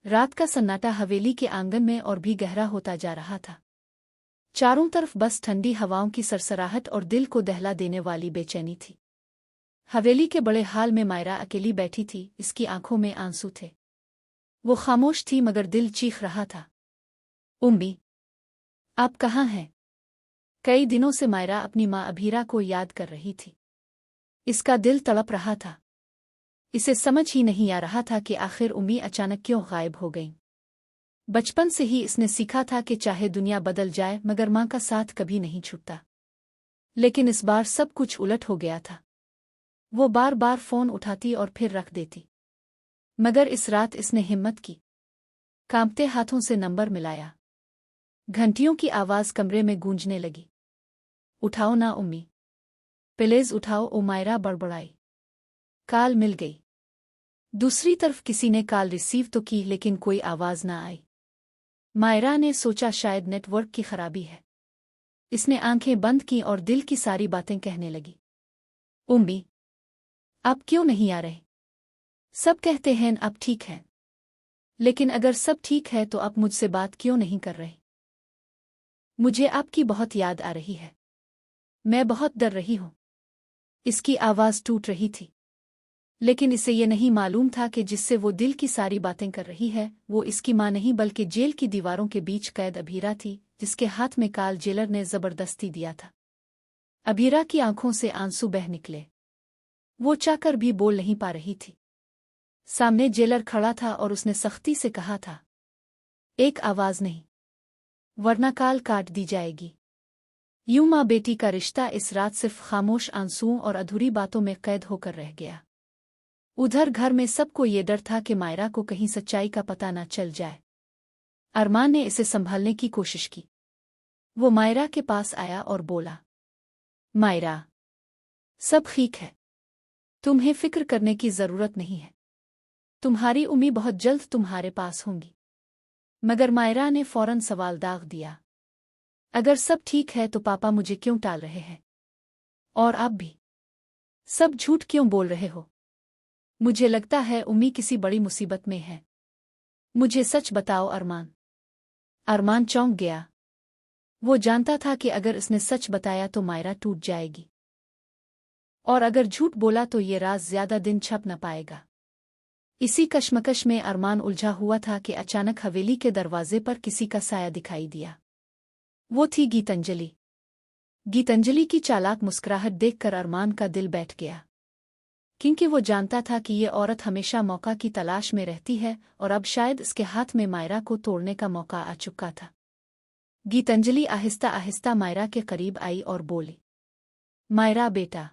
रात का सन्नाटा हवेली के आंगन में और भी गहरा होता जा रहा था। चारों तरफ बस ठंडी हवाओं की सरसराहट और दिल को दहला देने वाली बेचैनी थी। हवेली के बड़े हाल में मायरा अकेली बैठी थी, इसकी आंखों में आंसू थे। वो खामोश थी मगर दिल चीख रहा था। उम्मी, आप कहाँ हैं? कई दिनों से मायरा अपनी माँ अभीरा को याद कर रही थी। इसका दिल तड़प रहा था। इसे समझ ही नहीं आ रहा था कि आखिर उम्मी अचानक क्यों गायब हो गई। बचपन से ही इसने सीखा था कि चाहे दुनिया बदल जाए मगर माँ का साथ कभी नहीं छूटता। लेकिन इस बार सब कुछ उलट हो गया था। वो बार बार फोन उठाती और फिर रख देती, मगर इस रात इसने हिम्मत की। कांपते हाथों से नंबर मिलाया। घंटियों की आवाज कमरे में गूंजने लगी। उठाओ ना उम्मी, प्लीज उठाओ, ओ मायरा बड़बड़ाई। कॉल मिल गई। दूसरी तरफ किसी ने कॉल रिसीव तो की लेकिन कोई आवाज ना आई। मायरा ने सोचा शायद नेटवर्क की खराबी है। इसने आंखें बंद की और दिल की सारी बातें कहने लगी। उम्मी, आप क्यों नहीं आ रहे? सब कहते हैं आप ठीक हैं, लेकिन अगर सब ठीक है तो आप मुझसे बात क्यों नहीं कर रहे? मुझे आपकी बहुत याद आ रही है। मैं बहुत डर रही हूं। इसकी आवाज टूट रही थी, लेकिन इसे ये नहीं मालूम था कि जिससे वो दिल की सारी बातें कर रही है वो इसकी माँ नहीं बल्कि जेल की दीवारों के बीच कैद अभीरा थी, जिसके हाथ में काल जेलर ने जबरदस्ती दिया था। अभीरा की आंखों से आंसू बह निकले। वो चाहकर भी बोल नहीं पा रही थी। सामने जेलर खड़ा था और उसने सख्ती से कहा था, एक आवाज नहीं, वरना काल काट दी जाएगी। यूं माँ बेटी का रिश्ता इस रात सिर्फ खामोश आंसुओं और अधूरी बातों में कैद होकर रह गया। उधर घर में सबको ये डर था कि मायरा को कहीं सच्चाई का पता न चल जाए। अरमान ने इसे संभालने की कोशिश की। वो मायरा के पास आया और बोला, मायरा, सब ठीक है, तुम्हें फिक्र करने की जरूरत नहीं है। तुम्हारी उम्मी बहुत जल्द तुम्हारे पास होंगी। मगर मायरा ने फौरन सवाल दाग दिया, अगर सब ठीक है तो पापा मुझे क्यों टाल रहे हैं? और आप भी सब झूठ क्यों बोल रहे हो? मुझे लगता है उम्मी किसी बड़ी मुसीबत में है। मुझे सच बताओ अरमान। अरमान चौंक गया। वो जानता था कि अगर इसने सच बताया तो मायरा टूट जाएगी, और अगर झूठ बोला तो ये राज ज्यादा दिन छप न पाएगा। इसी कश्मकश में अरमान उलझा हुआ था कि अचानक हवेली के दरवाजे पर किसी का साया दिखाई दिया। वो थी गीतांजलि। गीतांजलि की चालाक मुस्कुराहट देखकर अरमान का दिल बैठ गया, क्योंकि वो जानता था कि ये औरत हमेशा मौका की तलाश में रहती है और अब शायद इसके हाथ में मायरा को तोड़ने का मौका आ चुका था। गीतांजलि आहिस्ता आहिस्ता मायरा के करीब आई और बोली, मायरा बेटा,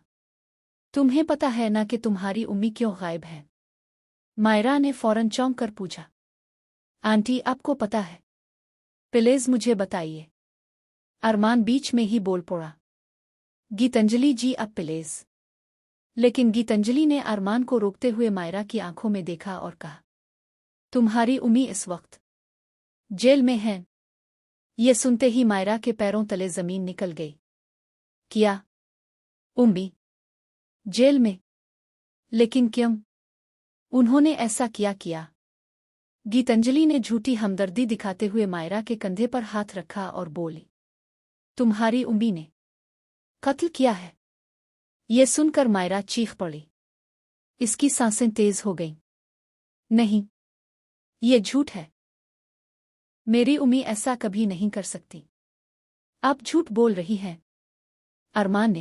तुम्हें पता है ना कि तुम्हारी उम्मी क्यों गायब है? मायरा ने फौरन चौंक कर पूछा, आंटी आपको पता है? प्लीज मुझे बताइए। अरमान बीच में ही बोल पड़ा, गीतांजलि जी अब प्लीज। लेकिन गीतांजलि ने अरमान को रोकते हुए मायरा की आंखों में देखा और कहा, तुम्हारी उम्मी इस वक्त जेल में है। ये सुनते ही मायरा के पैरों तले जमीन निकल गई। क्या? उम्मी जेल में? लेकिन क्यों? उन्होंने ऐसा किया? गीतांजलि ने झूठी हमदर्दी दिखाते हुए मायरा के कंधे पर हाथ रखा और बोली, तुम्हारी उम्मी ने कत्ल किया है। ये सुनकर मायरा चीख पड़ी। इसकी सांसें तेज हो गईं। नहीं, ये झूठ है। मेरी उम्मी ऐसा कभी नहीं कर सकती। आप झूठ बोल रही हैं। अरमान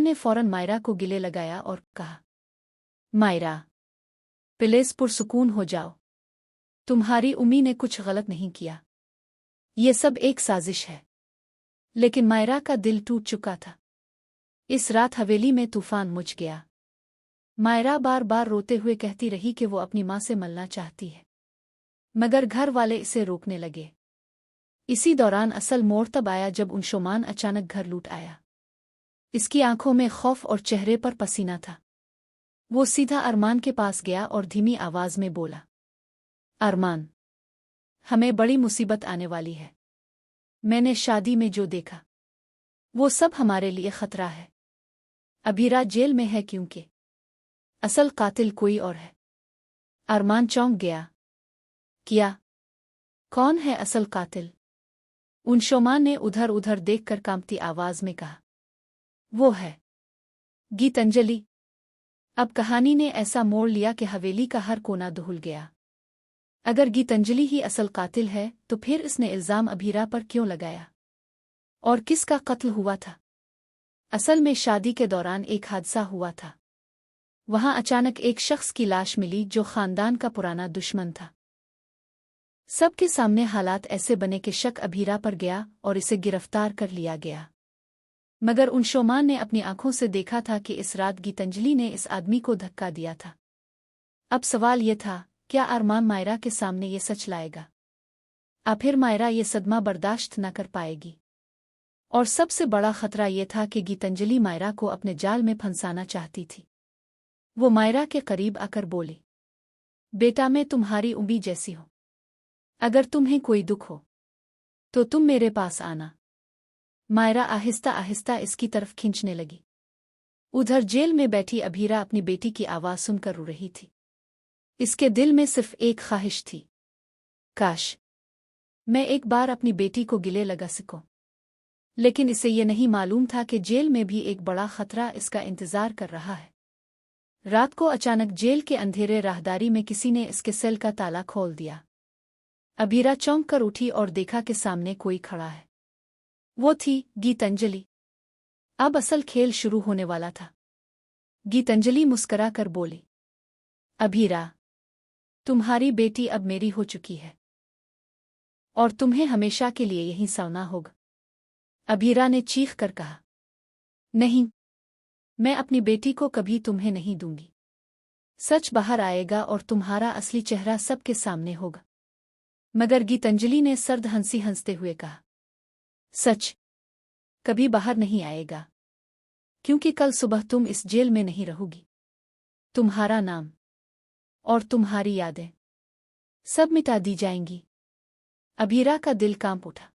ने फौरन मायरा को गिले लगाया और कहा, मायरा प्लीज पुरसुकून हो जाओ। तुम्हारी उम्मी ने कुछ गलत नहीं किया। ये सब एक साजिश है। लेकिन मायरा का दिल टूट चुका था। इस रात हवेली में तूफान मच गया। मायरा बार बार रोते हुए कहती रही कि वो अपनी माँ से मिलना चाहती है, मगर घर वाले इसे रोकने लगे। इसी दौरान असल मोड़ तब आया जब अंशुमान अचानक घर लूट आया। इसकी आंखों में खौफ और चेहरे पर पसीना था। वो सीधा अरमान के पास गया और धीमी आवाज में बोला, अरमान, हमें बड़ी मुसीबत आने वाली है। मैंने शादी में जो देखा वो सब हमारे लिए खतरा है। अभीरा जेल में है क्योंकि असल कातिल कोई और है। अरमान चौंक गया। क्या? कौन है असल कातिल? उनशोमान ने उधर उधर देखकर कांपती आवाज में कहा। वो है गीतांजलि। अब कहानी ने ऐसा मोड़ लिया कि हवेली का हर कोना दहुल गया। अगर गीतांजलि ही असल कातिल है तो फिर इसने इल्जाम अभीरा पर क्यों लगाया? और किसका कत्ल हुआ था? असल में शादी के दौरान एक हादसा हुआ था। वहां अचानक एक शख्स की लाश मिली जो खानदान का पुराना दुश्मन था। सबके सामने हालात ऐसे बने कि शक अभीरा पर गया और इसे गिरफ्तार कर लिया गया। मगर उनशोमान ने अपनी आंखों से देखा था कि इस रात गीतांजलि ने इस आदमी को धक्का दिया था। अब सवाल ये था, क्या अरमान मायरा के सामने ये सच लाएगा? फिर मायरा ये सदमा बर्दाश्त न कर पाएगी। और सबसे बड़ा खतरा ये था कि गीतांजलि मायरा को अपने जाल में फंसाना चाहती थी। वो मायरा के करीब आकर बोली, बेटा मैं तुम्हारी उम्मीद जैसी हूं। अगर तुम्हें कोई दुख हो तो तुम मेरे पास आना। मायरा आहिस्ता आहिस्ता इसकी तरफ खींचने लगी। उधर जेल में बैठी अभीरा अपनी बेटी की आवाज सुनकर रो रही थी। इसके दिल में सिर्फ एक ख्वाहिश थी, काश मैं एक बार अपनी बेटी को गिले लगा सकूं। लेकिन इसे ये नहीं मालूम था कि जेल में भी एक बड़ा खतरा इसका इंतजार कर रहा है। रात को अचानक जेल के अंधेरे राहदारी में किसी ने इसके सेल का ताला खोल दिया। अभीरा चौंक कर उठी और देखा कि सामने कोई खड़ा है। वो थी गीतांजलि। अब असल खेल शुरू होने वाला था। गीतांजलि मुस्करा कर बोली, अभीरा तुम्हारी बेटी अब मेरी हो चुकी है और तुम्हें हमेशा के लिए यहीं सोना होगा। अभीरा ने चीख कर कहा, नहीं, मैं अपनी बेटी को कभी तुम्हें नहीं दूंगी। सच बाहर आएगा और तुम्हारा असली चेहरा सबके सामने होगा। मगर गीतांजलि ने सर्द हंसी हंसते हुए कहा, सच कभी बाहर नहीं आएगा, क्योंकि कल सुबह तुम इस जेल में नहीं रहोगी। तुम्हारा नाम और तुम्हारी यादें सब मिटा दी जाएंगी। अभीरा का दिल कांप उठा।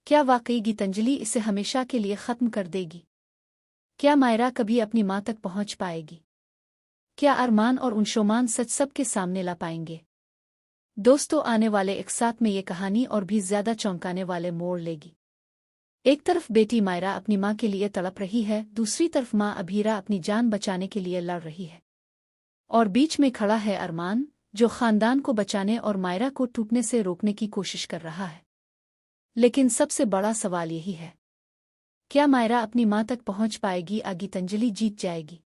क्या वाकई गीतांजलि इसे हमेशा के लिए खत्म कर देगी? क्या मायरा कभी अपनी मां तक पहुंच पाएगी? क्या अरमान और उनशोमान सच सबके सामने ला पाएंगे? दोस्तों, आने वाले एक साथ में ये कहानी और भी ज्यादा चौंकाने वाले मोड़ लेगी। एक तरफ बेटी मायरा अपनी मां के लिए तड़प रही है, दूसरी तरफ मां अभीरा अपनी जान बचाने के लिए लड़ रही है। और बीच में खड़ा है अरमान, जो खानदान को बचाने और मायरा को टूटने से रोकने की कोशिश कर रहा है। लेकिन सबसे बड़ा सवाल यही है, क्या मायरा अपनी मां तक पहुंच पाएगी या गीतांजलि जीत जाएगी?